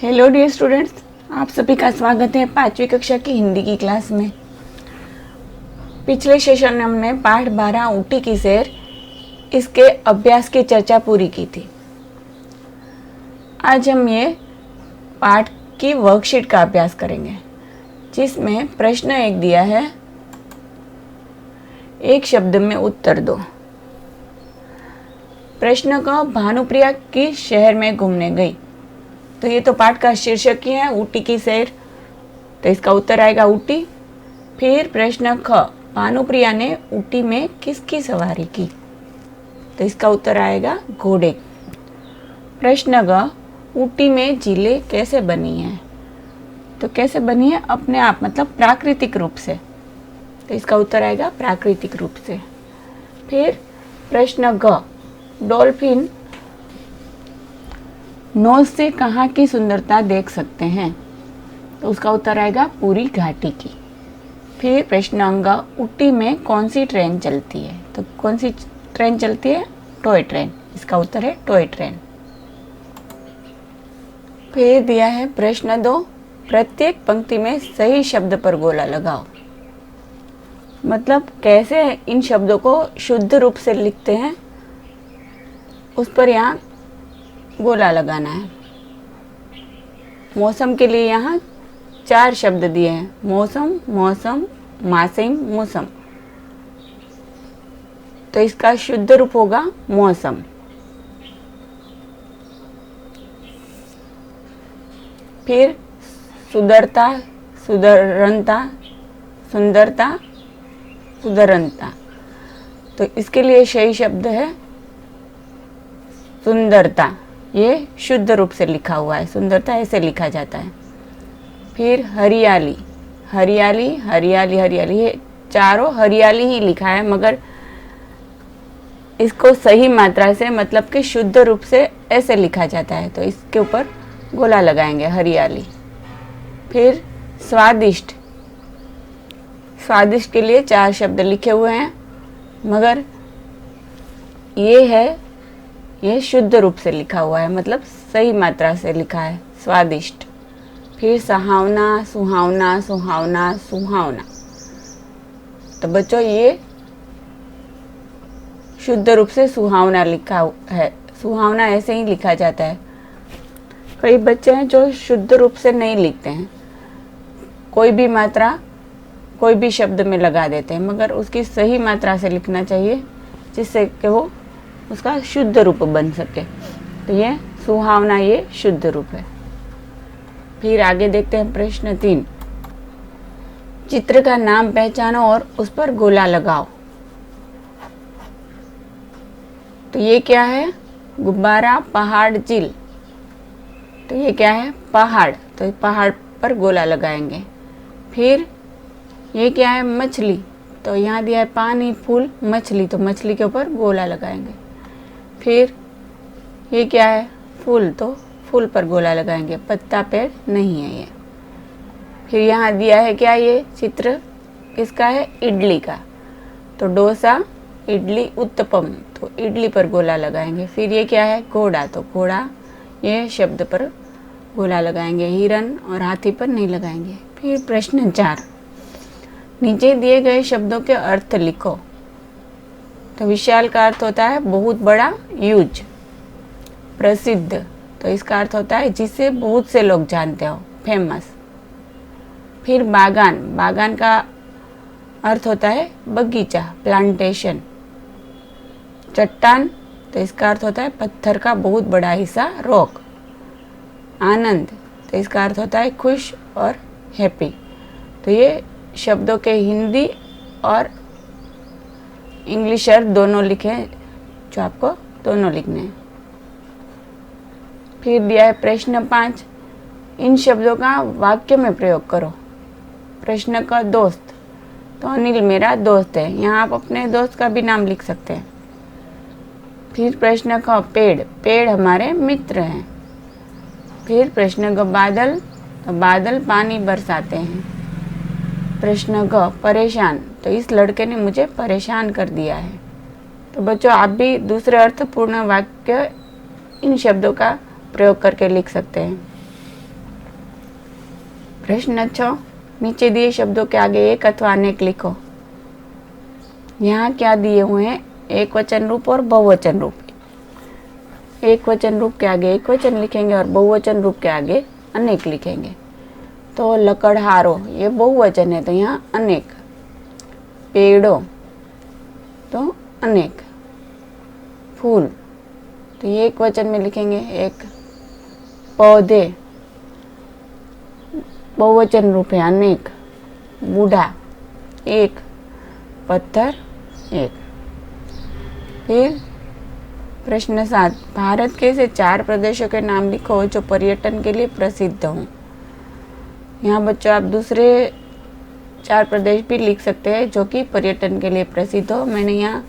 Hello dear students, आप सभी का स्वागत है 5वीं कक्षा की हिंदी की क्लास में। पिछले सेशन में हमने पाठ 12 ऊटी की सैर इसके अभ्यास की चर्चा पूरी की थी। आज हम ये पाठ की वर्कशीट का अभ्यास करेंगे, जिसमें प्रश्न एक दिया है, एक शब्द में उत्तर दो। प्रश्न का भानुप्रिया किस शहर में घूमने गई। तो ये तो पाठ का शीर्षक ही है, ऊटी की सैर, तो इसका उत्तर आएगा ऊटी। फिर प्रश्न ख, भानुप्रिया ने ऊटी में किसकी सवारी की। तो इसका उत्तर आएगा घोड़े। प्रश्न ग, ऊटी में झीलें कैसे बनी है। तो कैसे बनी है, अपने आप, मतलब प्राकृतिक रूप से। तो इसका उत्तर आएगा प्राकृतिक रूप से। फिर प्रश्न ग, डॉल्फिन नोज से कहाँ की सुंदरता देख सकते हैं। तो उसका उत्तर आएगा पूरी घाटी की। फिर प्रश्न अंग, ऊटी में कौन सी ट्रेन चलती है। तो कौन सी ट्रेन चलती है, टॉय ट्रेन। इसका उत्तर है टॉय ट्रेन। फिर दिया है प्रश्न 2, प्रत्येक पंक्ति में सही शब्द पर गोला लगाओ। मतलब कैसे इन शब्दों को शुद्ध रूप से लिखते हैं, उस पर यहाँ गोला लगाना है। मौसम के लिए यहाँ 4 शब्द दिए हैं, मौसम, मौसम, मासिम, मौसम। तो इसका शुद्ध रूप होगा मौसम। फिर सुंदरता, सुधरनता, सुंदरता, सुधरनता। तो इसके लिए सही शब्द है सुंदरता। ये शुद्ध रूप से लिखा हुआ है, सुंदरता ऐसे लिखा जाता है। फिर हरियाली, हरियाली, हरियाली, हरियाली, ये चारों हरियाली ही लिखा है, मगर इसको सही मात्रा से, मतलब कि शुद्ध रूप से ऐसे लिखा जाता है। तो इसके ऊपर गोला लगाएंगे, हरियाली। फिर स्वादिष्ट, स्वादिष्ट के लिए 4 शब्द लिखे हुए हैं, मगर ये शुद्ध रूप से लिखा हुआ है, मतलब सही मात्रा से लिखा है, स्वादिष्ट। फिर सहावना, सुहावना, सुहावना, सुहावना। तो बच्चों ये शुद्ध रूप से सुहावना लिखा है, सुहावना ऐसे ही लिखा जाता है। कई बच्चे हैं जो शुद्ध रूप से नहीं लिखते हैं, कोई भी मात्रा कोई भी शब्द में लगा देते हैं, मगर उसकी सही मात्रा से लिखना चाहिए, जिससे कि वो उसका शुद्ध रूप बन सके। तो ये सुहावना, ये शुद्ध रूप है। फिर आगे देखते हैं प्रश्न 3, चित्र का नाम पहचानो और उस पर गोला लगाओ। तो ये क्या है, गुब्बारा, पहाड़, झील। तो ये क्या है, पहाड़। तो पहाड़ पर गोला लगाएंगे। फिर ये क्या है, मछली। तो यहाँ दिया है पानी, फूल, मछली। तो मछली के ऊपर गोला लगाएंगे। फिर ये क्या है, फूल। तो फूल पर गोला लगाएंगे, पत्ता, पेड़ नहीं है ये। फिर यहाँ दिया है क्या, ये चित्र किसका है, इडली का। तो डोसा, इडली, उत्तपम। तो इडली पर गोला लगाएंगे। फिर ये क्या है, घोड़ा। तो घोड़ा, ये शब्द पर गोला लगाएंगे, हिरन और हाथी पर नहीं लगाएंगे। फिर प्रश्न 4, नीचे दिए गए शब्दों के अर्थ लिखो। तो विशाल का अर्थ होता है बहुत बड़ा, ह्यूज। प्रसिद्ध, तो इसका अर्थ होता है जिसे बहुत से लोग जानते हो, फेमस। फिर बागान, बागान का अर्थ होता है बगीचा, प्लांटेशन। चट्टान, तो इसका अर्थ होता है पत्थर का बहुत बड़ा हिस्सा, रॉक। आनंद, तो इसका अर्थ होता है खुश और हैप्पी। तो ये शब्दों के हिंदी और इंग्लिश अर्थ दोनों लिखे, जो आपको दोनों लिखने हैं। फिर दिया है प्रश्न 5, इन शब्दों का वाक्य में प्रयोग करो। प्रश्न का दोस्त, तो अनिल मेरा दोस्त है। यहाँ आप अपने दोस्त का भी नाम लिख सकते हैं। फिर प्रश्न का पेड़, पेड़ हमारे मित्र हैं। फिर प्रश्न का बादल, तो बादल पानी बरसाते हैं। प्रश्न ग, परेशान, तो इस लड़के ने मुझे परेशान कर दिया है। तो बच्चों आप भी दूसरे अर्थपूर्ण वाक्य इन शब्दों का प्रयोग करके लिख सकते हैं। प्रश्न 6, नीचे दिए शब्दों के आगे एक अथवा अनेक लिखो। यहाँ क्या दिए हुए हैं? एक वचन रूप और बहुवचन रूप। एक वचन रूप के आगे एक वचन लिखेंगे और बहुवचन रूप के आगे अनेक लिखेंगे। तो लकड़हारों ये बहुवचन है तो यहाँ अनेक। पेड़ों तो अनेक। फूल तो ये एक वचन में लिखेंगे एक। पौधे बहुवचन रूप है अनेक। बूढ़ा एक। पत्थर एक। फिर प्रश्न 7, भारत के ऐसे 4 प्रदेशों के नाम लिखो जो पर्यटन के लिए प्रसिद्ध हों। यहाँ बच्चों आप दूसरे 4 प्रदेश भी लिख सकते हैं जो कि पर्यटन के लिए प्रसिद्ध हो। मैंने यहाँ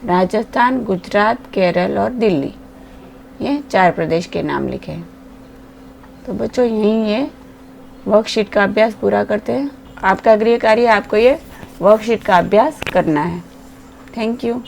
राजस्थान, गुजरात, केरल और दिल्ली ये 4 प्रदेश के नाम लिखे हैं। तो बच्चों यहीं ये वर्कशीट का अभ्यास पूरा करते हैं। आपका गृह कार्य आपको ये वर्कशीट का अभ्यास करना है। Thank you.